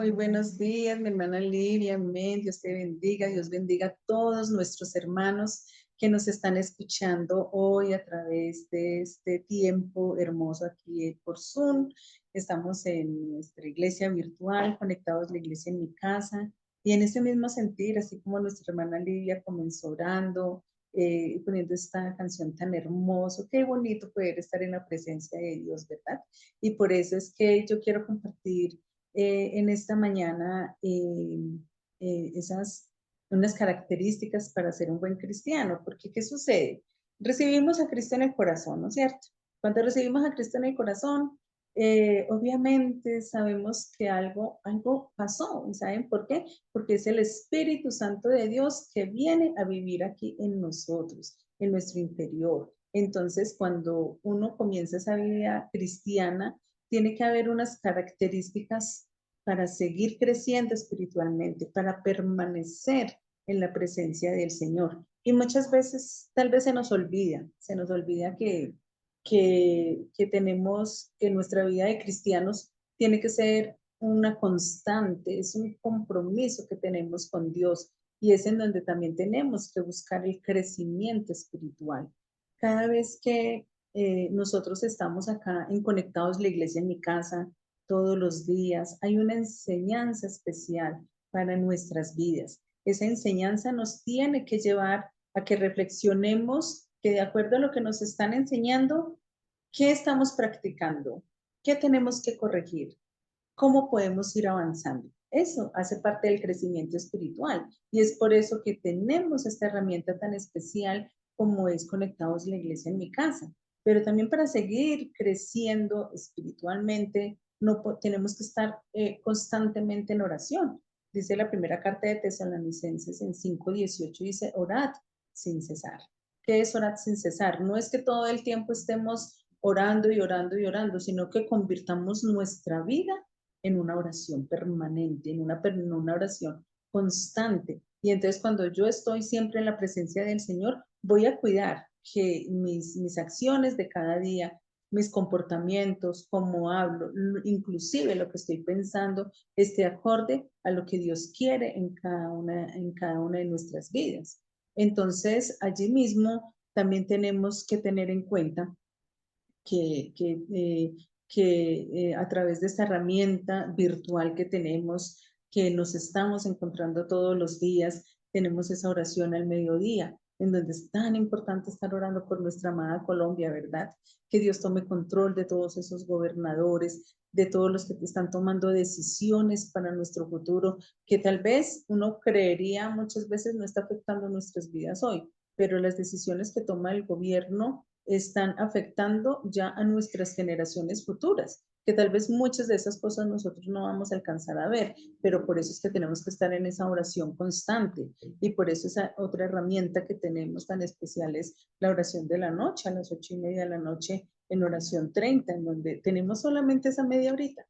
Muy buenos días, mi hermana Lilia, amén. Dios bendiga a todos nuestros hermanos que nos están escuchando hoy a través de este tiempo hermoso aquí por Zoom. Estamos en nuestra iglesia virtual, conectados a la iglesia en mi casa, y en ese mismo sentir, así como nuestra hermana Lilia comenzó orando, poniendo esta canción tan hermoso, qué bonito poder estar en la presencia de Dios, ¿verdad? Y por eso es que yo quiero compartir en esta mañana esas unas características para ser un buen cristiano, porque ¿qué sucede? Recibimos a Cristo en el corazón, ¿no es cierto? Cuando recibimos a Cristo en el corazón, obviamente sabemos que algo pasó, ¿y saben por qué? Porque es el Espíritu Santo de Dios que viene a vivir aquí en nosotros, en nuestro interior. Entonces, cuando uno comienza esa vida cristiana, tiene que haber unas características para seguir creciendo espiritualmente, para permanecer en la presencia del Señor. Y muchas veces tal vez se nos olvida que tenemos, que nuestra vida de cristianos tiene que ser una constante, es un compromiso que tenemos con Dios y es en donde también tenemos que buscar el crecimiento espiritual. Cada vez que nosotros estamos acá en Conectados la Iglesia en mi casa todos los días. Hay una enseñanza especial para nuestras vidas. Esa enseñanza nos tiene que llevar a que reflexionemos que de acuerdo a lo que nos están enseñando, ¿qué estamos practicando? ¿Qué tenemos que corregir? ¿Cómo podemos ir avanzando? Eso hace parte del crecimiento espiritual y es por eso que tenemos esta herramienta tan especial como es Conectados la Iglesia en mi casa. Pero también para seguir creciendo espiritualmente, no tenemos que estar constantemente en oración. Dice la primera carta de Tesalonicenses en 5:18, dice, orad sin cesar. ¿Qué es orar sin cesar? No es que todo el tiempo estemos orando y orando y orando, sino que convirtamos nuestra vida en una oración permanente, en una oración constante. Y entonces cuando yo estoy siempre en la presencia del Señor, voy a cuidar que mis acciones de cada día, mis comportamientos, cómo hablo, inclusive lo que estoy pensando, esté acorde a lo que Dios quiere en cada una de nuestras vidas. Entonces, allí mismo también tenemos que tener en cuenta que, que, eh, que a través de esta herramienta virtual que tenemos, que nos estamos encontrando todos los días, tenemos esa oración al mediodía, en donde es tan importante estar orando por nuestra amada Colombia, ¿verdad? Que Dios tome control de todos esos gobernadores, de todos los que están tomando decisiones para nuestro futuro, que tal vez uno creería muchas veces no está afectando nuestras vidas hoy, pero las decisiones que toma el gobierno están afectando ya a nuestras generaciones futuras, que tal vez muchas de esas cosas nosotros no vamos a alcanzar a ver, pero por eso es que tenemos que estar en esa oración constante y por eso esa otra herramienta que tenemos tan especial es la oración de la noche, a las 8:30 de la noche en oración 30, en donde tenemos solamente esa media horita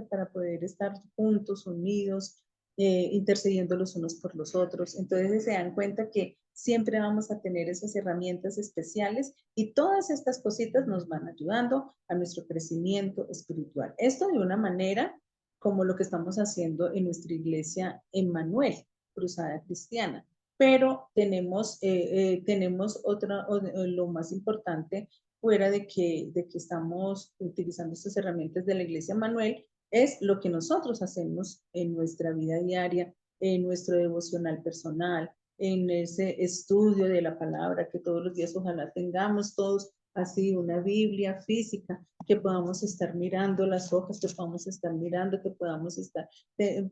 para poder estar juntos, unidos, intercediendo los unos por los otros. Entonces se dan cuenta que siempre vamos a tener esas herramientas especiales y todas estas cositas nos van ayudando a nuestro crecimiento espiritual. Esto de una manera como lo que estamos haciendo en nuestra iglesia Emmanuel, Cruzada Cristiana. Pero tenemos lo más importante, fuera de que estamos utilizando estas herramientas de la iglesia Emmanuel, es lo que nosotros hacemos en nuestra vida diaria, en nuestro devocional personal, en ese estudio de la palabra que todos los días ojalá tengamos todos así una Biblia física, que podamos estar mirando las hojas, que podamos estar mirando, que podamos estar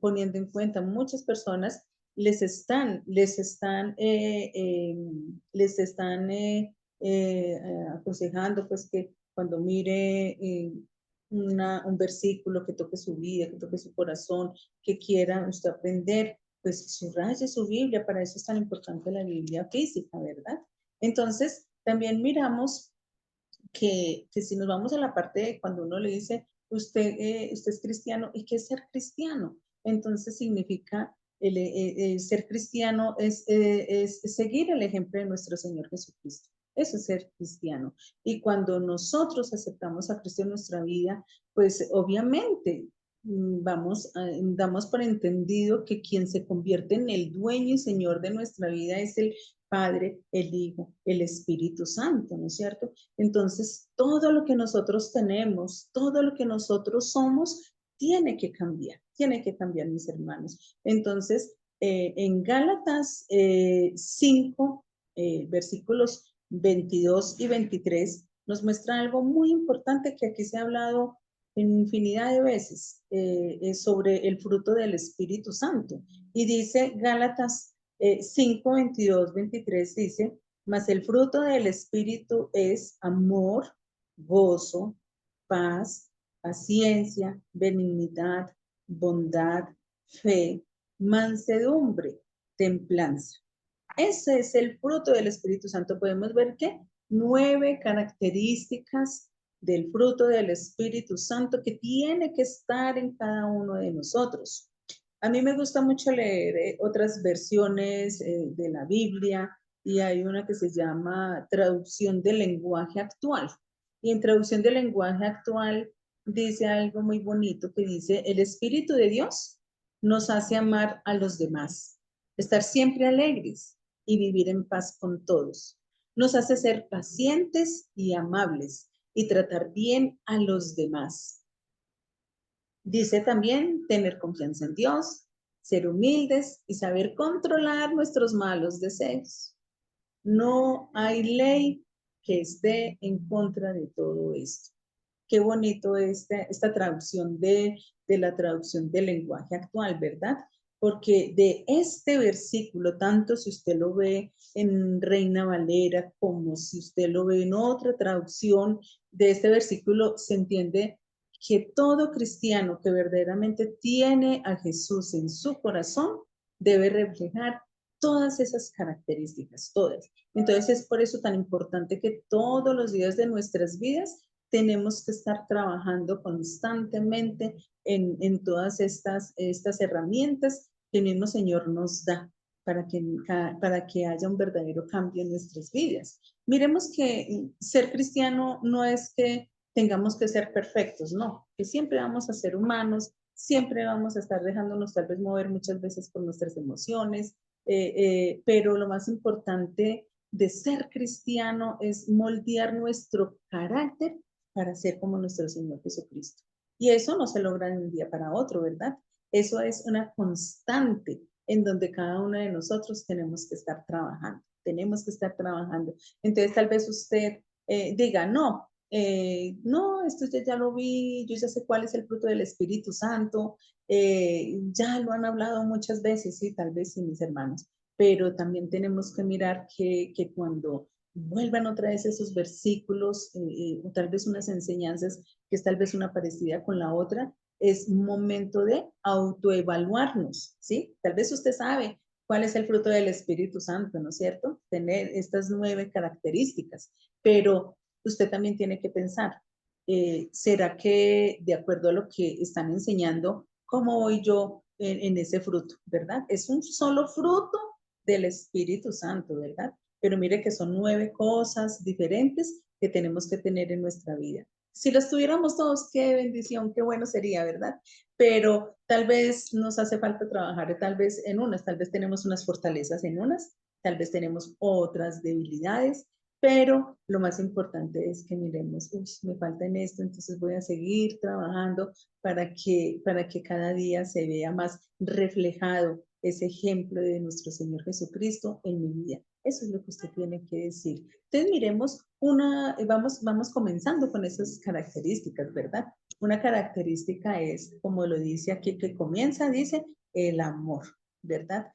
poniendo en cuenta. Muchas personas les están aconsejando pues que cuando mire un versículo que toque su vida, que toque su corazón, que quiera usted aprender, pues subraye su Biblia, para eso es tan importante la Biblia física, ¿verdad? Entonces, también miramos que si nos vamos a la parte de cuando uno le dice, usted es cristiano, ¿y qué es ser cristiano? Entonces significa, ser cristiano es seguir el ejemplo de nuestro Señor Jesucristo. Eso es ser cristiano. Y cuando nosotros aceptamos a Cristo en nuestra vida, pues obviamente damos por entendido que quien se convierte en el dueño y señor de nuestra vida es el Padre, el Hijo, el Espíritu Santo, ¿no es cierto? Entonces, todo lo que nosotros tenemos, todo lo que nosotros somos, tiene que cambiar, mis hermanos. Entonces, en Gálatas 5, versículos 22 y 23, nos muestra algo muy importante que aquí se ha hablado en infinidad de veces sobre el fruto del Espíritu Santo. Y dice Gálatas 5, 22, 23, dice, mas el fruto del Espíritu es amor, gozo, paz, paciencia, benignidad, bondad, fe, mansedumbre, templanza. Ese es el fruto del Espíritu Santo. Podemos ver que 9 características del fruto del Espíritu Santo que tiene que estar en cada uno de nosotros. A mí me gusta mucho leer otras versiones de la Biblia y hay una que se llama Traducción del Lenguaje Actual. Y en Traducción del Lenguaje Actual dice algo muy bonito que dice, el Espíritu de Dios nos hace amar a los demás, estar siempre alegres y vivir en paz con todos. Nos hace ser pacientes y amables y tratar bien a los demás. Dice también tener confianza en Dios, ser humildes y saber controlar nuestros malos deseos. No hay ley que esté en contra de todo esto. Qué bonito esta traducción de la traducción del lenguaje actual, ¿verdad? Porque de este versículo, tanto si usted lo ve en Reina Valera como si usted lo ve en otra traducción de este versículo, se entiende que todo cristiano que verdaderamente tiene a Jesús en su corazón debe reflejar todas esas características, todas. Entonces es por eso tan importante que todos los días de nuestras vidas tenemos que estar trabajando constantemente en todas estas herramientas que el mismo Señor nos da para que haya un verdadero cambio en nuestras vidas. Miremos que ser cristiano no es que tengamos que ser perfectos, no, que siempre vamos a ser humanos, siempre vamos a estar dejándonos tal vez mover muchas veces por nuestras emociones, pero lo más importante de ser cristiano es moldear nuestro carácter para ser como nuestro Señor Jesucristo. Y eso no se logra de un día para otro, ¿verdad? Eso es una constante en donde cada uno de nosotros tenemos que estar trabajando, tenemos que estar trabajando. Entonces tal vez usted diga, no, esto ya lo vi, yo ya sé cuál es el fruto del Espíritu Santo, ya lo han hablado muchas veces, sí, tal vez sí, mis hermanos, pero también tenemos que mirar que cuando vuelvan otra vez esos versículos, o tal vez unas enseñanzas, que es tal vez una parecida con la otra, es momento de autoevaluarnos, ¿sí? Tal vez usted sabe cuál es el fruto del Espíritu Santo, ¿no es cierto? Tener estas 9 características, pero usted también tiene que pensar, ¿será que de acuerdo a lo que están enseñando, cómo voy yo en ese fruto, verdad? Es un solo fruto del Espíritu Santo, ¿verdad? Pero mire que son 9 cosas diferentes que tenemos que tener en nuestra vida. Si las tuviéramos todos, qué bendición, qué bueno sería, ¿verdad? Pero tal vez nos hace falta trabajar, tal vez en unas, tal vez tenemos unas fortalezas en unas, tal vez tenemos otras debilidades, pero lo más importante es que miremos, me falta en esto, entonces voy a seguir trabajando para que cada día se vea más reflejado ese ejemplo de nuestro Señor Jesucristo en mi vida. Eso es lo que usted tiene que decir. Entonces miremos vamos comenzando con esas características, ¿verdad? Una característica es, como lo dice aquí, que comienza, dice, el amor, ¿verdad?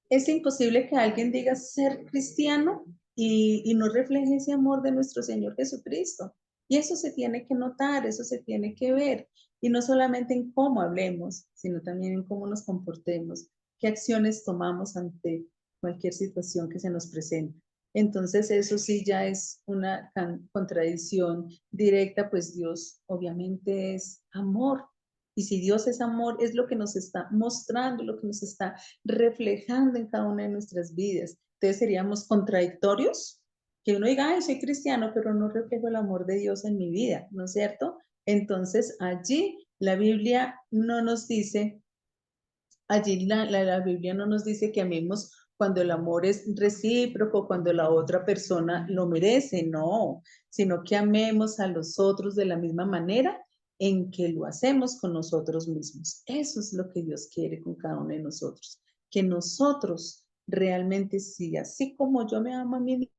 Es imposible que alguien diga ser cristiano y no refleje ese amor de nuestro Señor Jesucristo. Y eso se tiene que notar, eso se tiene que ver. Y no solamente en cómo hablemos, sino también en cómo nos comportemos, qué acciones tomamos ante cualquier situación que se nos presente. Entonces eso sí ya es una contradicción directa, pues Dios obviamente es amor. Y si Dios es amor, es lo que nos está mostrando, lo que nos está reflejando en cada una de nuestras vidas. Entonces seríamos contradictorios, que uno diga, ay, soy cristiano, pero no reflejo el amor de Dios en mi vida, ¿no es cierto? Entonces allí La Biblia no nos dice, allí la Biblia no nos dice que amemos cuando el amor es recíproco, cuando la otra persona lo merece, no, sino que amemos a los otros de la misma manera en que lo hacemos con nosotros mismos. Eso es lo que Dios quiere con cada uno de nosotros, que nosotros realmente, sí, así como yo me amo a mí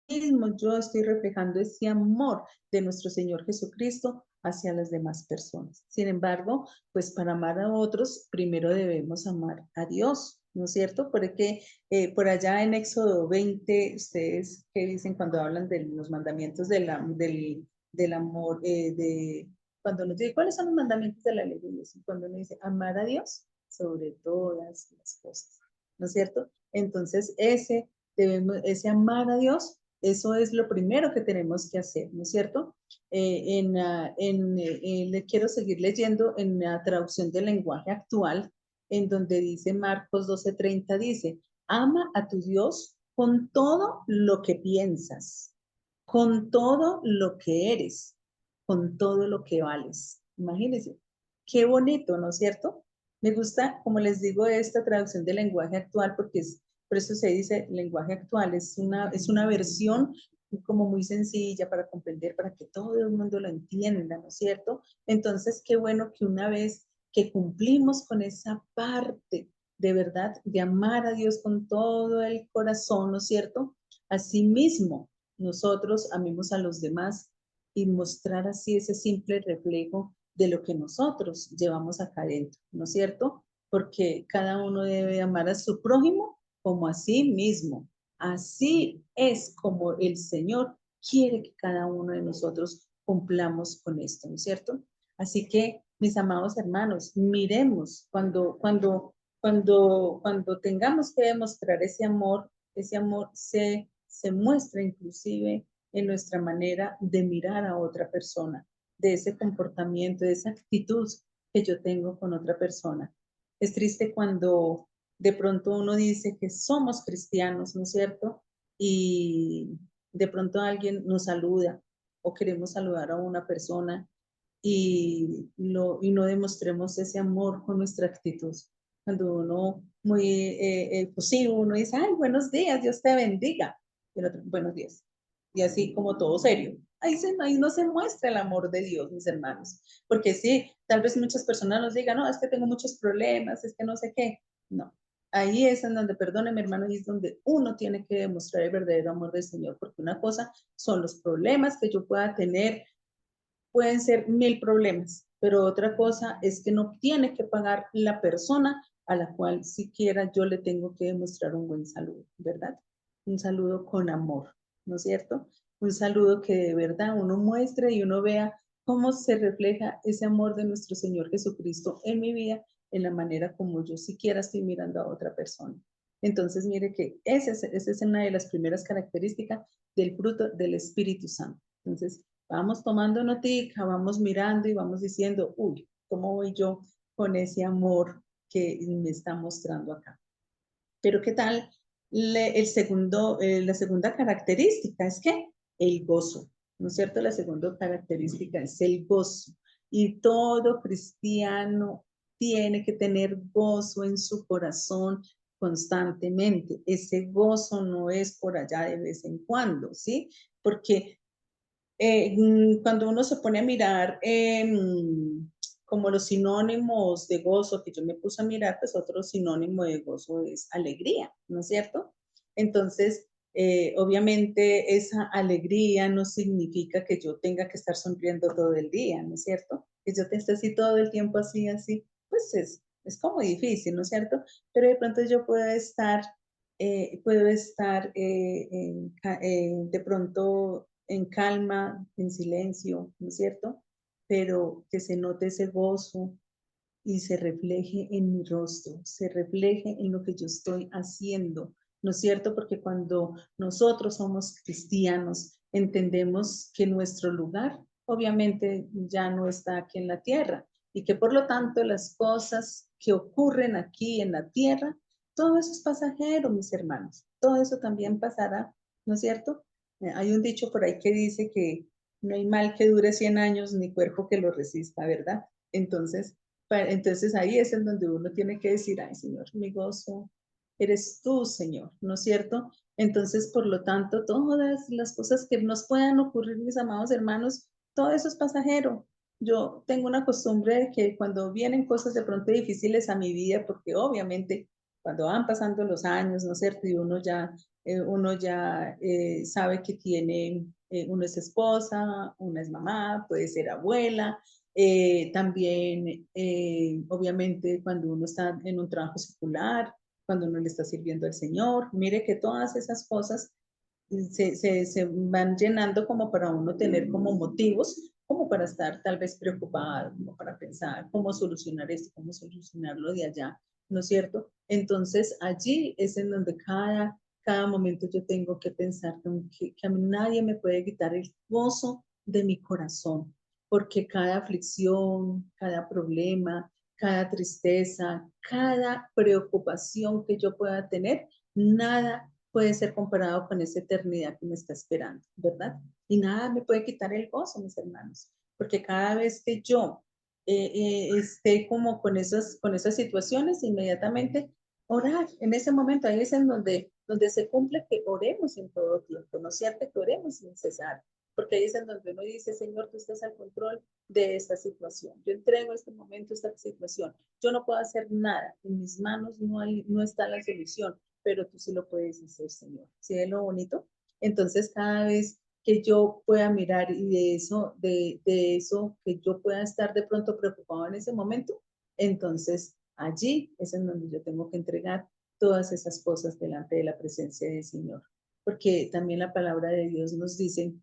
mismo, yo estoy reflejando ese amor de nuestro Señor Jesucristo hacia las demás personas. Sin embargo, pues para amar a otros, primero debemos amar a Dios, ¿no es cierto? Porque por allá en Éxodo 20, ustedes qué dicen cuando hablan de los mandamientos del amor, cuando nos dice, ¿cuáles son los mandamientos de la ley de Dios? Cuando uno dice, amar a Dios sobre todas las cosas, ¿no es cierto? Entonces, ese amar a Dios, eso es lo primero que tenemos que hacer, ¿no es cierto? Le quiero seguir leyendo en la traducción del lenguaje actual, en donde dice Marcos 12:30, dice, ama a tu Dios con todo lo que piensas, con todo lo que eres, con todo lo que vales. Imagínense, qué bonito, ¿no es cierto? Me gusta, como les digo, esta traducción del lenguaje actual porque por eso se dice lenguaje actual, es una versión como muy sencilla para comprender, para que todo el mundo lo entienda, ¿no es cierto? Entonces, qué bueno que una vez que cumplimos con esa parte de verdad, de amar a Dios con todo el corazón, ¿no es cierto? Asimismo, nosotros amemos a los demás y mostrar así ese simple reflejo de lo que nosotros llevamos acá adentro, ¿no es cierto? Porque cada uno debe amar a su prójimo como a sí mismo. Así es como el Señor quiere que cada uno de nosotros cumplamos con esto, ¿no es cierto? Así que, mis amados hermanos, miremos cuando tengamos que demostrar ese amor se muestra inclusive en nuestra manera de mirar a otra persona, de ese comportamiento, de esa actitud que yo tengo con otra persona. Es triste cuando de pronto uno dice que somos cristianos, ¿no es cierto? Y de pronto alguien nos saluda o queremos saludar a una persona y no demostremos ese amor con nuestra actitud. Cuando uno muy efusivo, uno dice, ay, buenos días, Dios te bendiga. Y el otro, buenos días. Y así como todo serio. Ahí no se muestra el amor de Dios, mis hermanos. Porque sí, tal vez muchas personas nos digan, no, es que tengo muchos problemas, es que no sé qué. No, ahí es en donde, perdóneme hermano, y es donde uno tiene que demostrar el verdadero amor del Señor, porque una cosa son los problemas que yo pueda tener, pueden ser 1000 problemas, pero otra cosa es que no tiene que pagar la persona a la cual siquiera yo le tengo que demostrar un buen saludo, ¿verdad? Un saludo con amor, ¿no es cierto? Un saludo que de verdad uno muestre y uno vea cómo se refleja ese amor de nuestro Señor Jesucristo en mi vida, en la manera como yo siquiera estoy mirando a otra persona. Entonces, mire que esa es una de las primeras características del fruto del Espíritu Santo. Entonces, vamos tomando notica, vamos mirando y vamos diciendo, uy, ¿cómo voy yo con ese amor que me está mostrando acá? Pero ¿qué tal la segunda característica? Es que el gozo, ¿no es cierto? La segunda característica es el gozo. Y todo cristiano tiene que tener gozo en su corazón constantemente. Ese gozo no es por allá de vez en cuando, ¿sí? Porque cuando uno se pone a mirar como los sinónimos de gozo, que yo me puse a mirar, pues otro sinónimo de gozo es alegría, ¿no es cierto? Entonces, obviamente esa alegría no significa que yo tenga que estar sonriendo todo el día, ¿no es cierto? Que yo te esté así todo el tiempo así, así, pues es como difícil, ¿no es cierto? Pero de pronto yo puedo estar de pronto en calma, en silencio, ¿no es cierto? Pero que se note ese gozo y se refleje en mi rostro, se refleje en lo que yo estoy haciendo, ¿no es cierto? Porque cuando nosotros somos cristianos, entendemos que nuestro lugar obviamente ya no está aquí en la tierra y que por lo tanto las cosas que ocurren aquí en la tierra, todo eso es pasajero, mis hermanos, todo eso también pasará, ¿no es cierto? Hay un dicho por ahí que dice que no hay mal que dure 100 años ni cuerpo que lo resista, ¿verdad? Entonces ahí es en donde uno tiene que decir, ay Señor, mi gozo eres tú, Señor, ¿no es cierto? Entonces, por lo tanto, todas las cosas que nos puedan ocurrir, mis amados hermanos, todo eso es pasajero. Yo tengo una costumbre de que cuando vienen cosas de pronto difíciles a mi vida, porque obviamente cuando van pasando los años, ¿no es cierto? Y uno ya sabe que tiene, uno es esposa, una es mamá, puede ser abuela, también, obviamente, cuando uno está en un trabajo secular, cuando uno le está sirviendo al Señor, mire que todas esas cosas se van llenando como para uno tener como motivos, como para estar tal vez preocupado, como para pensar cómo solucionar esto, cómo solucionarlo de allá, ¿no es cierto? Entonces allí es en donde cada momento yo tengo que pensar que a mí nadie me puede quitar el gozo de mi corazón, porque cada aflicción, cada problema, cada tristeza, cada preocupación que yo pueda tener, nada puede ser comparado con esa eternidad que me está esperando, ¿verdad? Y nada me puede quitar el gozo, mis hermanos, porque cada vez que yo esté como con esas situaciones, inmediatamente orar, en ese momento, ahí es en donde se cumple que oremos en todo tiempo, ¿no es cierto? Que oremos sin cesar, porque ahí es en donde uno dice, Señor, tú estás al control de esta situación, yo entrego este momento, esta situación, yo no puedo hacer nada, en mis manos no está la solución, pero tú sí lo puedes hacer, Señor. ¿Sí es lo bonito? Entonces, cada vez que yo pueda mirar y de eso que yo pueda estar de pronto preocupado en ese momento, entonces allí es en donde yo tengo que entregar todas esas cosas delante de la presencia del Señor. Porque también la palabra de Dios nos dice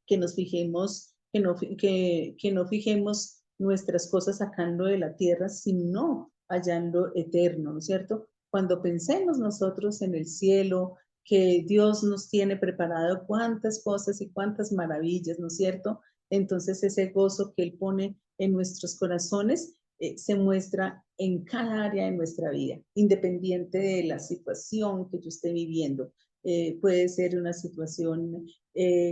que nos fijemos, que no fijemos nuestras cosas sacando de la tierra, sino hallando eterno, ¿no es cierto? Cuando pensemos nosotros en el cielo, que Dios nos tiene preparado cuántas cosas y cuántas maravillas, ¿no es cierto? Entonces ese gozo que Él pone en nuestros corazones se muestra en cada área de nuestra vida, independiente de la situación que yo esté viviendo. Puede ser una situación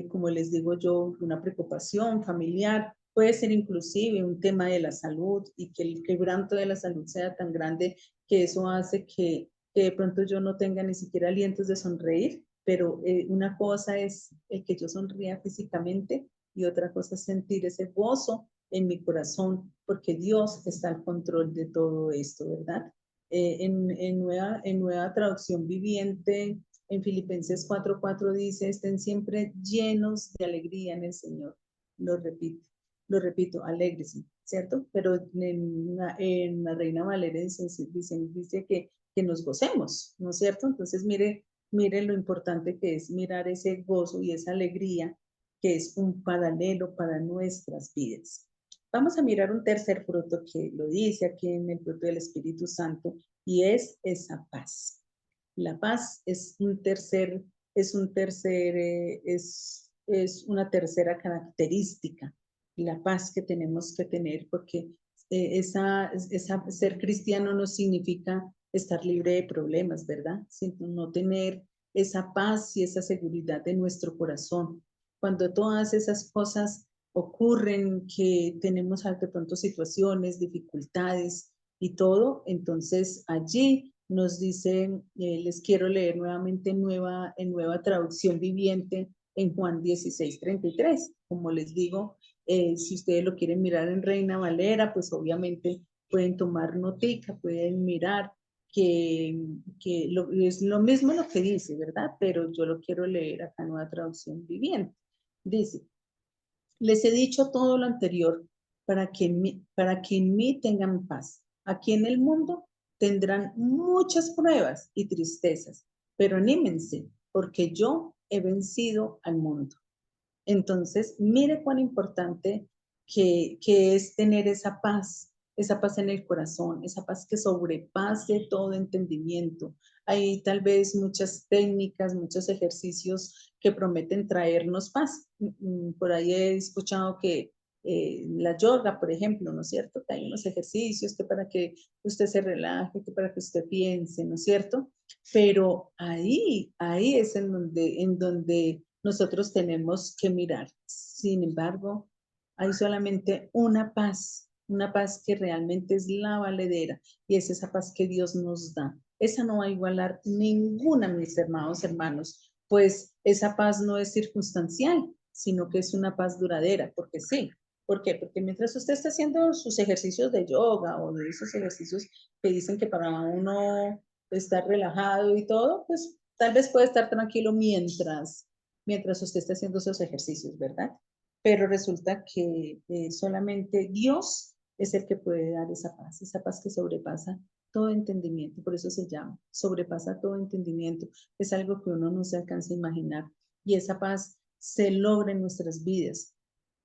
como les digo yo, una preocupación familiar, puede ser inclusive un tema de la salud y que el quebranto de la salud sea tan grande que eso hace que de pronto yo no tenga ni siquiera alientos de sonreír, pero una cosa es el que yo sonría físicamente y otra cosa es sentir ese gozo en mi corazón, porque Dios está al control de todo esto, ¿verdad? En nueva traducción viviente, en Filipenses 4:4 dice, estén siempre llenos de alegría en el Señor. Lo repito, alégrese, ¿cierto? Pero en la Reina Valera dice que nos gocemos, ¿no es cierto? Entonces, mire lo importante que es mirar ese gozo y esa alegría que es un paralelo para nuestras vidas. Vamos a mirar un tercer fruto que lo dice aquí en el fruto del Espíritu Santo y es esa paz. La paz es una tercera característica, la paz que tenemos que tener, porque ser cristiano no significa estar libre de problemas, ¿verdad? Sino no tener esa paz y esa seguridad de nuestro corazón. Cuando todas esas cosas ocurren, que tenemos de pronto situaciones, dificultades y todo, entonces allí nos dicen, les quiero leer nuevamente en nueva traducción viviente en Juan 16:33. Como les digo, si ustedes lo quieren mirar en Reina Valera, pues obviamente pueden tomar notica, pueden mirar es lo mismo lo que dice, ¿verdad? Pero yo lo quiero leer acá en nueva traducción viviente. Dice, les he dicho todo lo anterior para que en mí tengan paz. Aquí en el mundo tendrán muchas pruebas y tristezas, pero anímense, porque yo he vencido al mundo. Entonces, mire cuán importante que es tener esa paz en el corazón, esa paz que sobrepase todo entendimiento. Hay tal vez muchas técnicas, muchos ejercicios que prometen traernos paz. Por ahí he escuchado que la yoga, por ejemplo, ¿no es cierto? Que hay unos ejercicios que para que usted se relaje, que para que usted piense, ¿no es cierto? Pero ahí es en donde nosotros tenemos que mirar. Sin embargo, hay solamente una paz una paz que realmente es la valedera y es esa paz que Dios nos da. Esa no va a igualar ninguna, mis hermanos, hermanos, pues esa paz no es circunstancial, sino que es una paz duradera, porque sí. ¿Por qué? Porque mientras usted está haciendo sus ejercicios de yoga o de esos ejercicios que dicen que para uno estar relajado y todo, pues tal vez puede estar tranquilo mientras usted está haciendo esos ejercicios, ¿verdad? Pero resulta que solamente Dios es el que puede dar esa paz que sobrepasa todo entendimiento, por eso se llama, sobrepasa todo entendimiento, es algo que uno no se alcanza a imaginar y esa paz se logra en nuestras vidas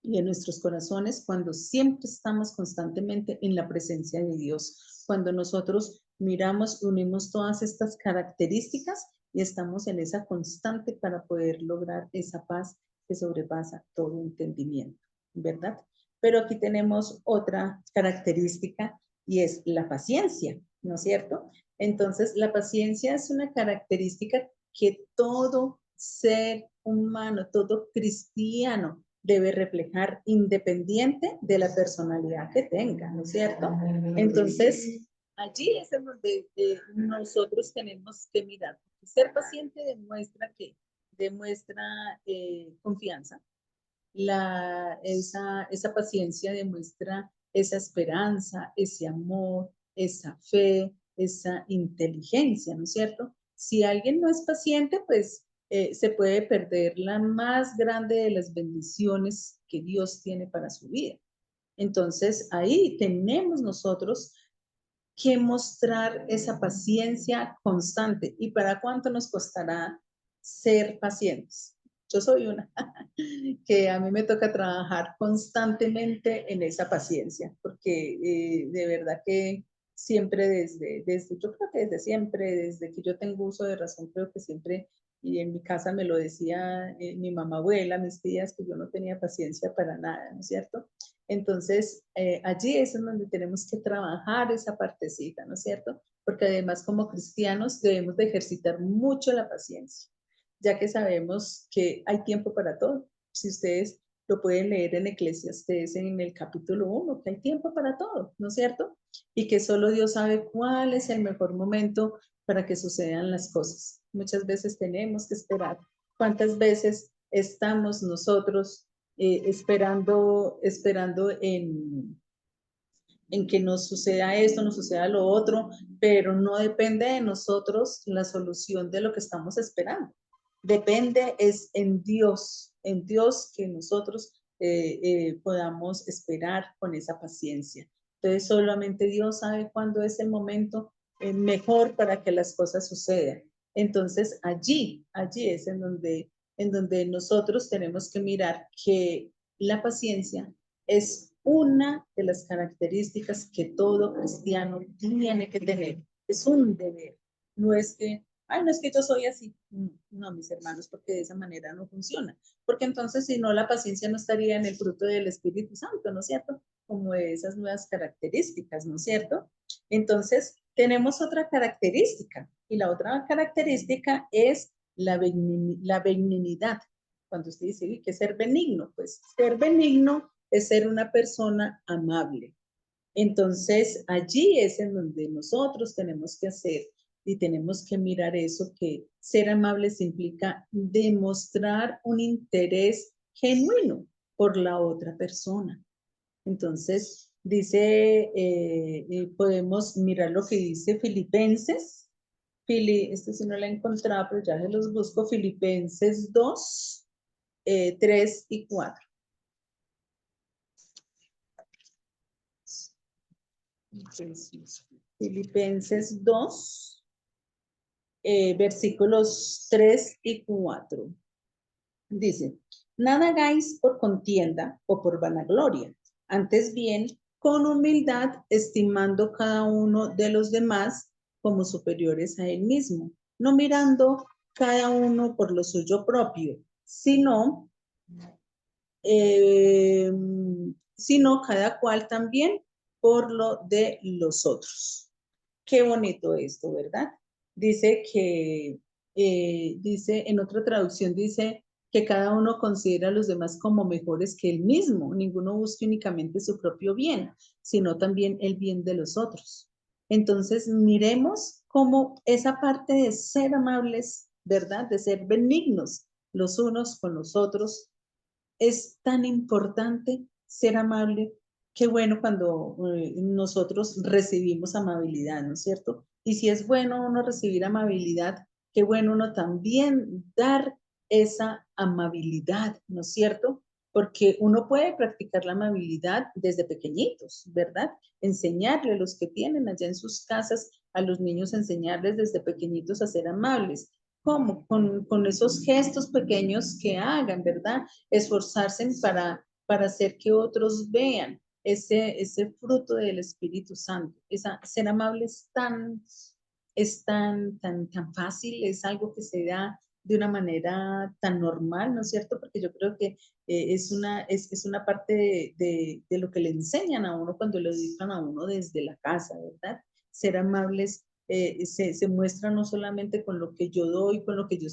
y en nuestros corazones cuando siempre estamos constantemente en la presencia de Dios, cuando nosotros miramos, unimos todas estas características y estamos en esa constante para poder lograr esa paz que sobrepasa todo entendimiento, ¿verdad? Pero aquí tenemos otra característica y es la paciencia, ¿no es cierto? Entonces, la paciencia es una característica que todo ser humano, todo cristiano debe reflejar independiente de la personalidad que tenga, ¿no es cierto? Entonces, allí es en donde nosotros tenemos que mirar. Ser paciente demuestra que demuestra confianza, esa paciencia demuestra esa esperanza, ese amor, esa fe, esa inteligencia, ¿no es cierto? Si alguien no es paciente, pues se puede perder la más grande de las bendiciones que Dios tiene para su vida. Entonces, ahí tenemos nosotros que mostrar esa paciencia constante. ¿Y para cuánto nos costará ser pacientes? Yo soy una que a mí me toca trabajar constantemente en esa paciencia, porque de verdad que siempre yo creo que desde siempre, desde que yo tengo uso de razón, creo que siempre, y en mi casa me lo decía mi mamá abuela, mis tías, que yo no tenía paciencia para nada, ¿no es cierto? Entonces, allí es en donde tenemos que trabajar esa partecita, ¿no es cierto? Porque además como cristianos debemos de ejercitar mucho la paciencia, ya que sabemos que hay tiempo para todo. Si ustedes lo pueden leer en Eclesiastés en el capítulo 1, que hay tiempo para todo, ¿no es cierto? Y que solo Dios sabe cuál es el mejor momento para que sucedan las cosas. Muchas veces tenemos que esperar. ¿Cuántas veces estamos nosotros esperando en que nos suceda esto, nos suceda lo otro, pero no depende de nosotros la solución de lo que estamos esperando. Depende es en Dios que nosotros podamos esperar con esa paciencia. Entonces solamente Dios sabe cuándo es el momento mejor para que las cosas sucedan. Entonces allí es en donde nosotros tenemos que mirar que la paciencia es una de las características que todo cristiano tiene que tener. Es un deber. No es que, ay, no es que yo soy así. No, mis hermanos, porque de esa manera no funciona. Porque entonces, si no, la paciencia no estaría en el fruto del Espíritu Santo, ¿no es cierto? Como de esas nuevas características, ¿no es cierto? Entonces, tenemos otra característica. Y la otra característica es la benignidad. Cuando usted dice que ser benigno, pues ser benigno es ser una persona amable. Entonces, allí es en donde nosotros tenemos que hacer y tenemos que mirar eso, que ser amables implica demostrar un interés genuino por la otra persona. Entonces, podemos mirar lo que dice Filipenses. Este sí no lo he encontrado, pero ya se los busco. Filipenses 2, 3 y 4. Filipenses 2, versículos 3 y 4. Dice, nada hagáis por contienda o por vanagloria, antes bien, con humildad, estimando cada uno de los demás como superiores a él mismo, no mirando cada uno por lo suyo propio, eh, sino cada cual también por lo de los otros. Qué bonito esto, ¿verdad? Dice que, dice, en otra traducción dice, que cada uno considera a los demás como mejores que él mismo. Ninguno busca únicamente su propio bien, sino también el bien de los otros. Entonces, miremos cómo esa parte de ser amables, ¿verdad? De ser benignos los unos con los otros, es tan importante ser amable. Qué bueno cuando nosotros recibimos amabilidad, ¿no es cierto? Y si es bueno uno recibir amabilidad, qué bueno uno también dar esa amabilidad, ¿no es cierto? Porque uno puede practicar la amabilidad desde pequeñitos, ¿verdad? Enseñarle a los que tienen allá en sus casas, a los niños, enseñarles desde pequeñitos a ser amables. ¿Cómo? Con esos gestos pequeños que hagan, ¿verdad? Esforzarse para hacer que otros vean ese fruto del Espíritu Santo. Ser amable es tan fácil, es algo que se da de una manera tan normal, ¿no es cierto? Porque yo creo que es una parte de lo que le enseñan a uno cuando lo educan a uno desde la casa, ¿verdad? Ser amables se muestra no solamente con lo que yo doy, con lo que yo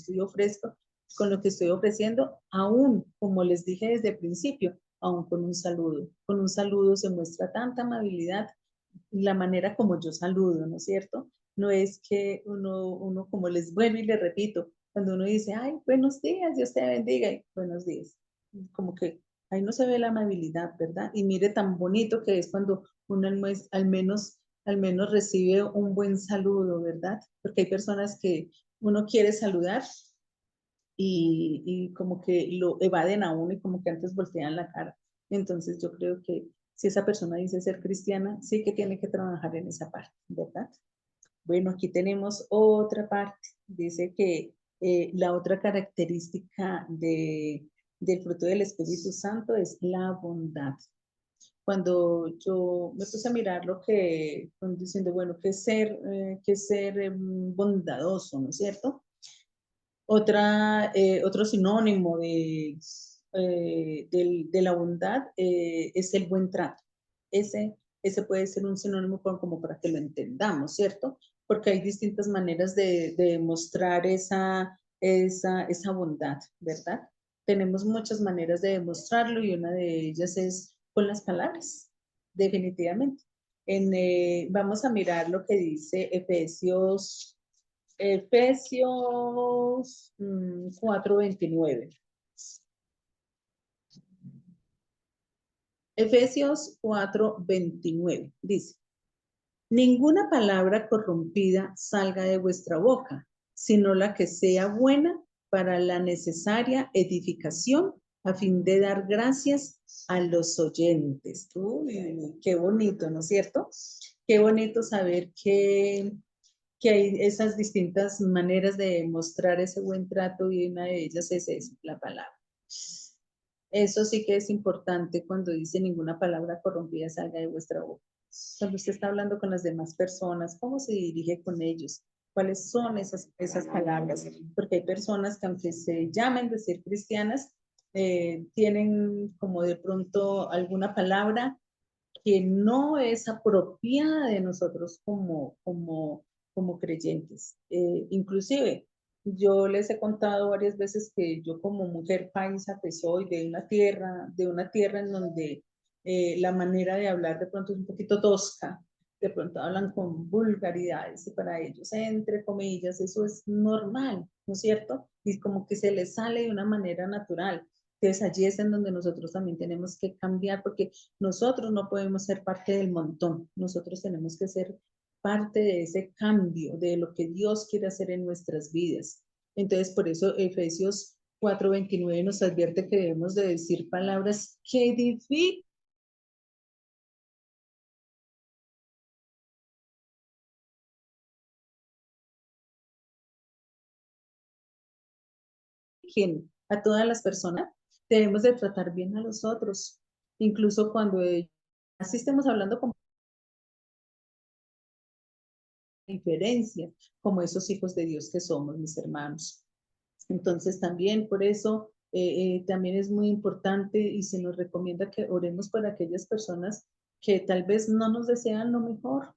con lo que estoy ofreciendo, aún, como les dije desde el principio, aún con un saludo. Con un saludo se muestra tanta amabilidad, la manera como yo saludo, ¿no es cierto? No es que uno como les vuelvo y les repito, cuando uno dice, ay, buenos días, Dios te bendiga, y buenos días, como que ahí no se ve la amabilidad, ¿verdad? Y mire tan bonito que es cuando uno al menos recibe un buen saludo, ¿verdad? Porque hay personas que uno quiere saludar y como que lo evaden a uno y como que antes voltean la cara. Entonces yo creo que si esa persona dice ser cristiana, sí que tiene que trabajar en esa parte, ¿verdad? Bueno, aquí tenemos otra parte. Dice que la otra característica del fruto del Espíritu Santo es la bondad. Cuando yo me puse a mirar lo que, diciendo, bueno, qué ser bondadoso, ¿no es cierto? Otro sinónimo de la bondad es el buen trato. Ese puede ser un sinónimo como para que lo entendamos, ¿cierto? Porque hay distintas maneras de demostrar esa bondad, ¿verdad? Tenemos muchas maneras de demostrarlo y una de ellas es con las palabras, definitivamente. Vamos a mirar lo que dice Efesios 4:29. Efesios 4:29 dice, ninguna palabra corrompida salga de vuestra boca, sino la que sea buena para la necesaria edificación a fin de dar gracias a los oyentes. Uy, qué bonito, ¿no es cierto? Qué bonito saber que hay esas distintas maneras de mostrar ese buen trato y una de ellas es eso, la palabra. Eso sí que es importante cuando dice ninguna palabra corrompida salga de vuestra boca. Cuando usted está hablando con las demás personas, ¿cómo se dirige con ellos? ¿Cuáles son esas palabras? Porque hay personas que aunque se llamen de ser cristianas, tienen como de pronto alguna palabra que no es apropiada de nosotros como creyentes. Inclusive, yo les he contado varias veces que yo como mujer paisa que soy de una tierra en donde la manera de hablar de pronto es un poquito tosca, de pronto hablan con vulgaridades y para ellos, entre comillas, eso es normal, ¿no es cierto? Y como que se les sale de una manera natural. Entonces allí es en donde nosotros también tenemos que cambiar porque nosotros no podemos ser parte del montón, nosotros tenemos que ser parte de ese cambio, de lo que Dios quiere hacer en nuestras vidas. Entonces, por eso Efesios 4:29 nos advierte que debemos de decir palabras que edifiquen a todas las personas. Debemos de tratar bien a los otros, incluso cuando así estemos hablando con diferencia, como esos hijos de Dios que somos, mis hermanos. Entonces también por eso también es muy importante y se nos recomienda que oremos por aquellas personas que tal vez no nos desean lo mejor,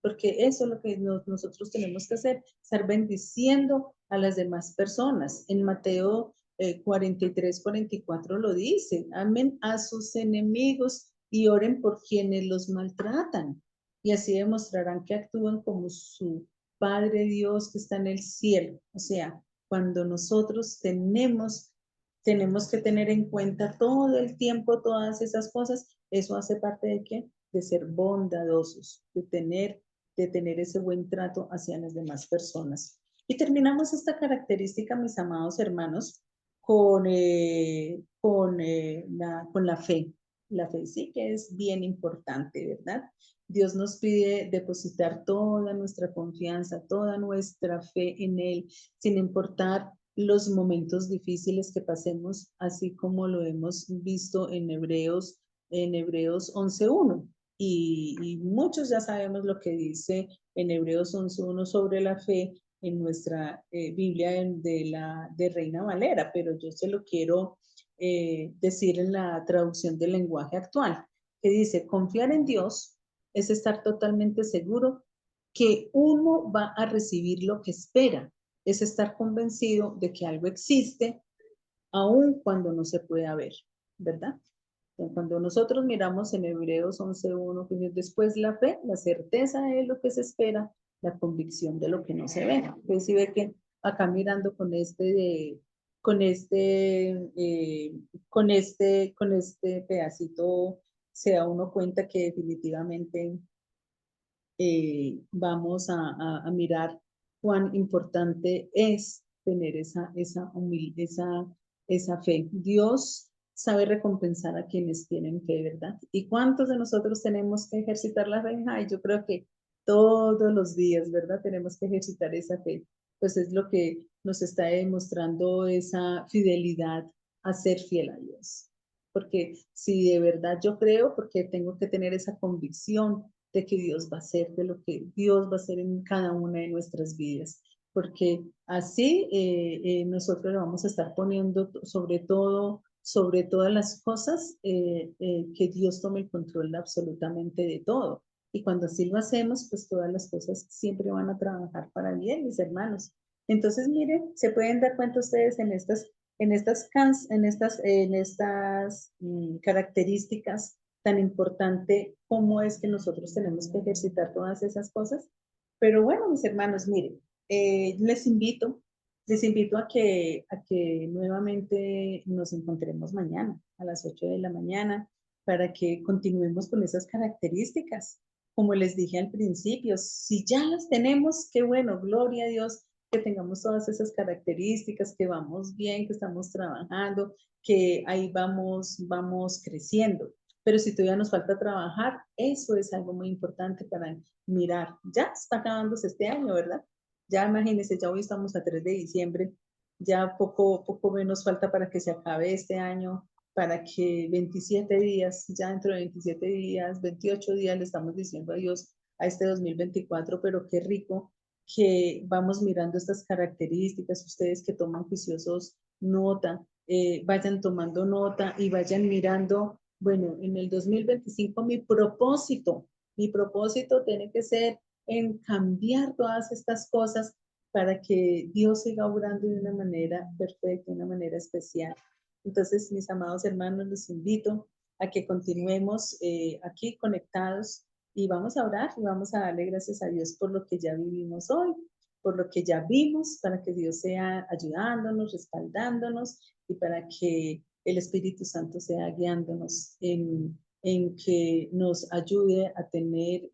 porque eso es lo que nosotros tenemos que hacer, estar bendiciendo a las demás personas. En Mateo 43, 44 lo dice, amen a sus enemigos y oren por quienes los maltratan. Y así demostrarán que actúan como su Padre Dios que está en el cielo. O sea, cuando nosotros tenemos que tener en cuenta todo el tiempo todas esas cosas, eso hace parte de qué? De ser bondadosos, de tener ese buen trato hacia las demás personas. Y terminamos esta característica, mis amados hermanos, con la fe. La fe sí que es bien importante, ¿verdad? Dios nos pide depositar toda nuestra confianza, toda nuestra fe en Él, sin importar los momentos difíciles que pasemos, así como lo hemos visto en Hebreos 11.1. Y muchos ya sabemos lo que dice en Hebreos 11.1 sobre la fe en nuestra Biblia de Reina Valera, pero yo se lo quiero decir en la traducción del lenguaje actual, que dice, confiar en Dios es estar totalmente seguro que uno va a recibir lo que espera, es estar convencido de que algo existe, aun cuando no se pueda ver, ¿verdad? Cuando nosotros miramos en Hebreos 11.1, después la fe, la certeza de lo que se espera, la convicción de lo que no se ve. Entonces, si ve que acá mirando con este pedacito, se da uno cuenta que definitivamente vamos a mirar cuán importante es tener esa fe. Dios sabe recompensar a quienes tienen fe, ¿verdad? ¿Y cuántos de nosotros tenemos que ejercitar la fe? Ay, yo creo que todos los días, ¿verdad? Tenemos que ejercitar esa fe. Pues es lo que nos está demostrando esa fidelidad a ser fiel a Dios. Porque si de verdad yo creo, porque tengo que tener esa convicción de que Dios va a hacer, de lo que Dios va a hacer en cada una de nuestras vidas, porque así nosotros le vamos a estar poniendo sobre todas las cosas, que Dios tome el control absolutamente de todo. Y cuando así lo hacemos, pues todas las cosas siempre van a trabajar para bien, mis hermanos. Entonces, miren, se pueden dar cuenta ustedes en estas características tan importante como es que nosotros tenemos que ejercitar todas esas cosas. Pero bueno, mis hermanos, miren, les invito a que nuevamente nos encontremos mañana a las 8 de la mañana para que continuemos con esas características. Como les dije al principio, si ya las tenemos, qué bueno, gloria a Dios que tengamos todas esas características, que vamos bien, que estamos trabajando, que ahí vamos creciendo. Pero si todavía nos falta trabajar, eso es algo muy importante para mirar. Ya está acabándose este año, ¿verdad? Ya imagínense, ya hoy estamos a 3 de diciembre, ya poco menos falta para que se acabe este año, para que 27 días, ya dentro de 27 días, 28 días le estamos diciendo adiós a este 2024, pero qué rico que vamos mirando estas características, ustedes que toman juiciosos nota, vayan tomando nota y vayan mirando, bueno, en el 2025 mi propósito tiene que ser en cambiar todas estas cosas para que Dios siga obrando de una manera perfecta, de una manera especial. Entonces, mis amados hermanos, los invito a que continuemos aquí conectados y vamos a orar y vamos a darle gracias a Dios por lo que ya vivimos hoy, por lo que ya vimos, para que Dios sea ayudándonos, respaldándonos y para que el Espíritu Santo sea guiándonos en que nos ayude a tener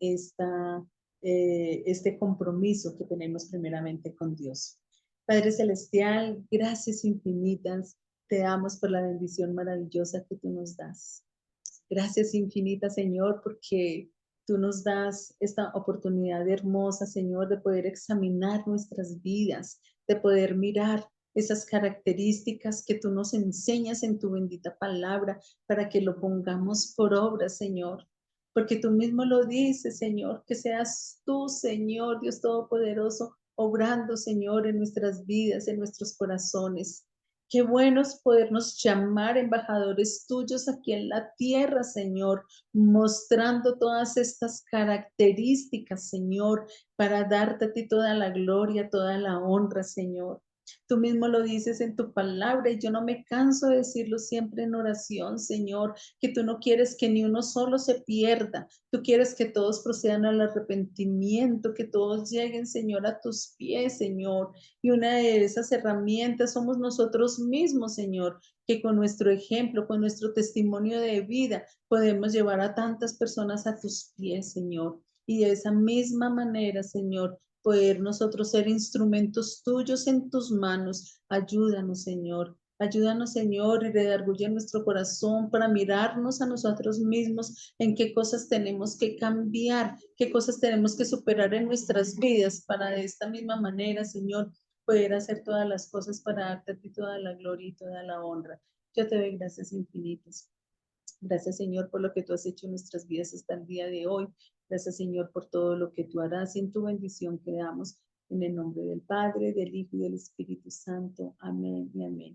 este compromiso que tenemos primeramente con Dios. Padre Celestial, gracias infinitas te damos por la bendición maravillosa que tú nos das. Gracias infinitas, Señor, porque tú nos das esta oportunidad hermosa, Señor, de poder examinar nuestras vidas, de poder mirar esas características que tú nos enseñas en tu bendita palabra para que lo pongamos por obra, Señor. Porque tú mismo lo dices, Señor, que seas tú, Señor, Dios Todopoderoso, obrando, Señor, en nuestras vidas, en nuestros corazones. Qué bueno es podernos llamar embajadores tuyos aquí en la tierra, Señor, mostrando todas estas características, Señor, para darte a ti toda la gloria, toda la honra, Señor. Tú mismo lo dices en tu palabra y yo no me canso de decirlo siempre en oración, Señor, que tú no quieres que ni uno solo se pierda. Tú quieres que todos procedan al arrepentimiento, que todos lleguen, Señor, a tus pies, Señor. Y una de esas herramientas somos nosotros mismos, Señor, que con nuestro ejemplo, con nuestro testimonio de vida, podemos llevar a tantas personas a tus pies, Señor. Y de esa misma manera, Señor, poder nosotros ser instrumentos tuyos en tus manos. Ayúdanos, Señor. Ayúdanos, Señor, y redarguye nuestro corazón para mirarnos a nosotros mismos en qué cosas tenemos que cambiar, qué cosas tenemos que superar en nuestras vidas para de esta misma manera, Señor, poder hacer todas las cosas para darte a ti toda la gloria y toda la honra. Yo te doy gracias infinitas. Gracias, Señor, por lo que tú has hecho en nuestras vidas hasta el día de hoy. Gracias, Señor, por todo lo que tú harás y en tu bendición que damos. En el nombre del Padre, del Hijo y del Espíritu Santo. Amén y amén.